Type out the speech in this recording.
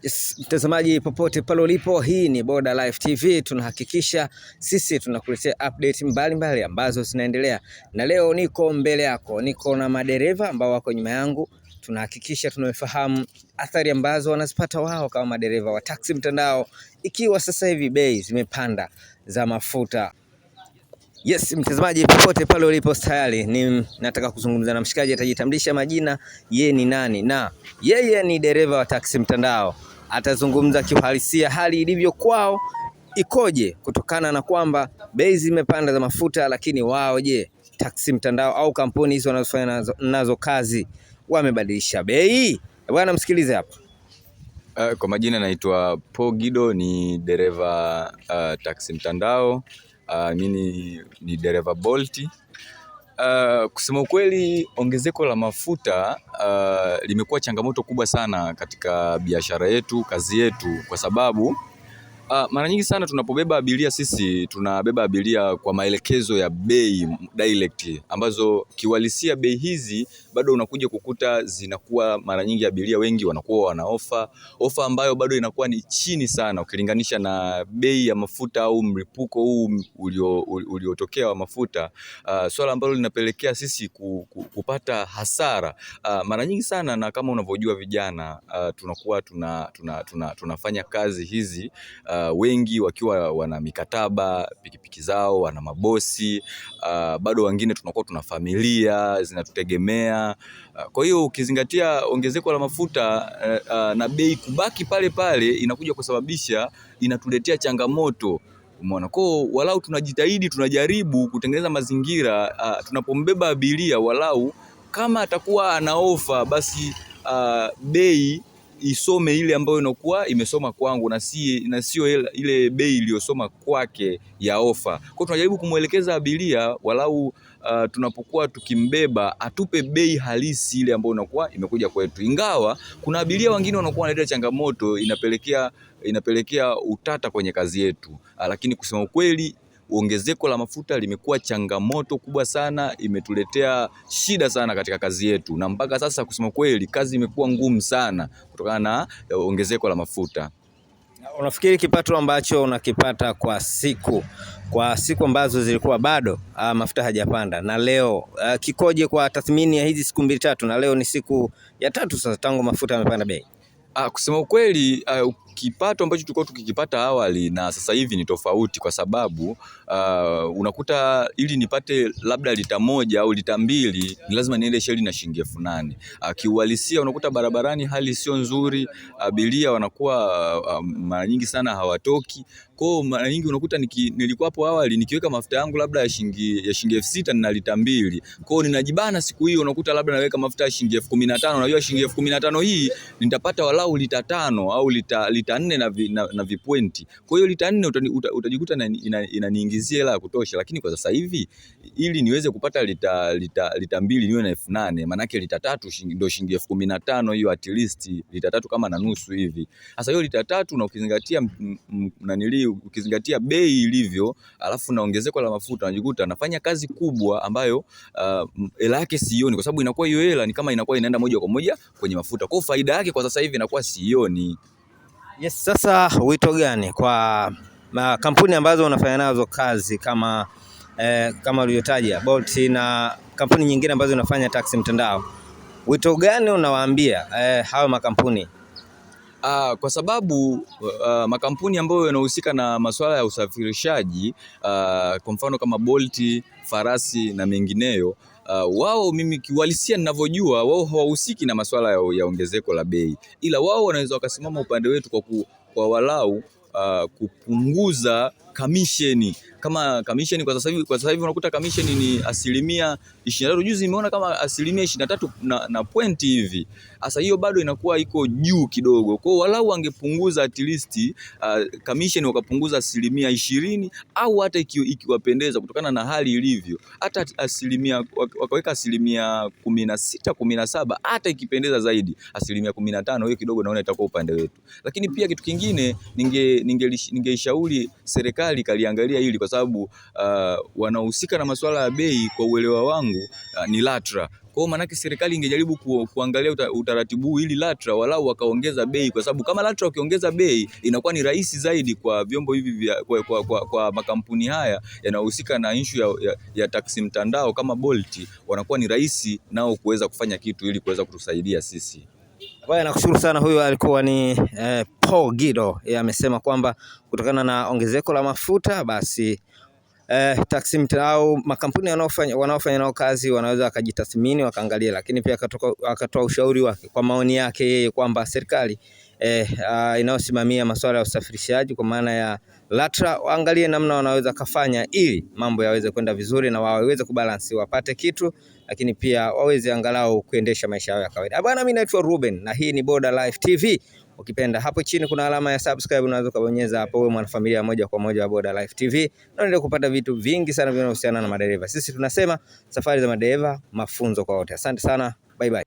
Yes, mtazamaji popote pale ulipo, hii ni Boda Live TV. Tunahakikisha sisi tunakuletea update mbalimbali ambazo zinaendelea, na leo niko mbele yako, niko na madereva ambao wako nyuma yangu. Tunahakikisha tunafahamu athari ambazo wanazipata wao kama madereva wa taxi mtandao, ikiwa sasa hivi bei zimepanda za mafuta. Yes, mtazamaji popote pale ulipo, tayari nataka kuzungumza na mshikaji, atajitambulisha majina, yeye ni nani, na yeye ni dereva wa taxi mtandao. Atazungumza kiuhalisia hali ilivyo kwao ikoje, kutokana na kwamba bei zimepanda za mafuta, lakini wao je, taxi mtandao au kampuni hizo wanazofanya nazo kazi wamebadilisha bei? Bwana, msikilize hapa. Kwa majina naitwa Paul Gido, ni dereva taxi mtandao. Mimi ni dereva Bolt. Kusema ukweli, ongezeko la mafuta limekuwa changamoto kubwa sana katika biashara yetu, kazi yetu, kwa sababu mara nyingi sana tunapobeba abiria, sisi tunabeba abiria kwa maelekezo ya bei direct, ambazo kiuhalisia bei hizi bado unakuja kukuta zinakuwa mara nyingi abiria wengi wanakuwa wana ofa ambayo bado inakuwa ni chini sana ukilinganisha na bei ya mafuta au mlipuko huu uliotokea wa mafuta, swala ambalo linapelekea sisi kupata hasara mara nyingi sana. Na kama unavyojua vijana, tunakuwa tunafanya kazi hizi wengi wakiwa wana mikataba, pikipiki zao, wana mabosi, bado wengine tunakuwa tuna familia zinatutegemea. Kwa hiyo ukizingatia ongezeko la mafuta na bei kubaki pale pale, inakuja kusababisha, inatuletea changamoto. Umeona? Kwa walau tunajitahidi, tunajaribu kutengeneza mazingira, tunapombeba abiria walau kama atakuwa ana ofa, basi bei isome ile ambayo inakuwa imesoma kwangu na sio ile bei iliyosoma kwake ya ofa. Kwa tunajaribu kumuelekeza abiria walau tunapokuwa tukimbeba atupe bei halisi ile ambayo inakuwa imekuja kwetu. Ingawa kuna abiria wengine wanakuwa wanaleta changamoto, inapelekea utata kwenye kazi yetu. Lakini kusema ukweli, ongezeko la mafuta limekuwa changamoto kubwa sana, imetuletea shida sana katika kazi yetu, na mpaka sasa kusema kweli kazi imekuwa ngumu sana kutokana na ongezeko la mafuta. Unafikiri kipato ambacho unakipata kwa siku ambazo zilikuwa bado mafuta hajapanda na leo kikoje kwa tathmini ya hizi siku 2-3, na leo ni siku ya 3 sasa tangu mafuta yamepanda bei? Kusema ukweli, kipato ambacho tulikuwa tukikipata awali na sasa hivi ni tofauti, kwa sababu unakuta ili nipate labda lita 1 au lita 2 ni lazima niende sheli na shilingi 8,000. Kiuhalisia unakuta barabarani hali sio nzuri, abiria wanakuwa mara nyingi sana hawatoki. Kwa mara nyingi unakuta nilikuwa hapo awali nikiweka mafuta yangu labda ya shilingi 6,000 na lita 2. Kwa hiyo ninajibana siku hiyo, unakuta labda naweka mafuta ya shilingi 15,000. Unajua shilingi 15,000 hii nitapata walau lita 5 au lita 4 na vipointi. Kwa hiyo lita 4 utajikuta inaniingizia hela ya kutosha. Lakini kwa sasa hivi ili niweze kupata lita 2 niwe na 8,000, maana yake lita 3 ndio shilingi 15,000 hiyo, at least lita 3 kama na nusu hivi. Sasa hiyo lita 3 na ukizingatia bei ilivyo, alafu na ongezeko la mafuta, unajikuta nafanya kazi kubwa ambayo hela yake sioni, kwa sababu inakuwa hiyo hela ni kama inakuwa inaenda moja kwa moja kwenye mafuta. Kwa faida yake kwa sasa hivi inakuwa sioni. Yes, sasa wito gani kwa kampuni ambazo unafanya nazo kazi kama ulivyotaja Bolt na kampuni nyingine ambazo unafanya taxi mtandao, wito gani unawaambia hao makampuni? Kwa sababu makampuni ambayo yanahusika na masuala ya usafirishaji, kwa mfano kama Bolt, Farasi na mengineyo, wao mimi kiuhalisia ninavyojua, wao hawahusiki na masuala ya ongezeko la bei, ila wao wanaweza wakasimama upande wetu kwa walau kupunguza kamisheni. Kama kamisheni kwa sasa hivi unakuta kamisheni ni 23%. Juzi nimeona kama 23 na pointi hivi. Sasa hiyo bado inakuwa iko juu kidogo. Kwa hiyo walau wangepunguza at least kamisheni, wakapunguza 20% au hata ikiwapendeza kutokana na hali ilivyo, hata wakaweka 16, 17, hata ikipendeza zaidi 15%. Hiyo kidogo naona itakuwa upande wetu. Lakini pia kitu kingine ningeishauri serikali serikali kaliangalia hili, kwa sababu wanahusika na masuala ya bei kwa uelewa wangu ni LATRA. Kwa hiyo manake serikali ingejaribu kuangalia utaratibu ili LATRA walau wakaongeza bei, kwa sababu kama LATRA ukiongeza bei inakuwa ni rahisi zaidi kwa vyombo hivi kwa makampuni haya yanayohusika na issue ya taksi mtandao kama Bolt, wanakuwa ni rahisi nao kuweza kufanya kitu ili kuweza kutusaidia sisi. Bwana, nakushukuru sana. Huyo alikuwa ni Paul Gido. Yeye amesema kwamba kutokana na ongezeko la mafuta basi taksi mtandao, makampuni wanaofanya nao kazi wanaweza wakajitathmini wakaangalia, lakini pia akatoa ushauri wake kwa maoni yake yeye kwamba serikali inayosimamia masuala ya usafirishaji kwa maana ya LATRA waangalie namna wanaweza kafanya ili mambo yaweze kwenda vizuri na waweze kubalansi, wapate kitu lakini pia waweze angalau kuendesha maisha yao ya kawaida. Bwana, mimi naitwa Ruben na hii ni Boda Life TV. Ukipenda hapo chini kuna alama ya subscribe, unaweza kubonyeza hapo, wewe mwanafamilia moja kwa moja wa Boda Life TV, na unaendelea kupata vitu vingi sana vinavyohusiana na madereva. Sisi tunasema safari za madereva, mafunzo kwa wote. Asante sana, bye bye.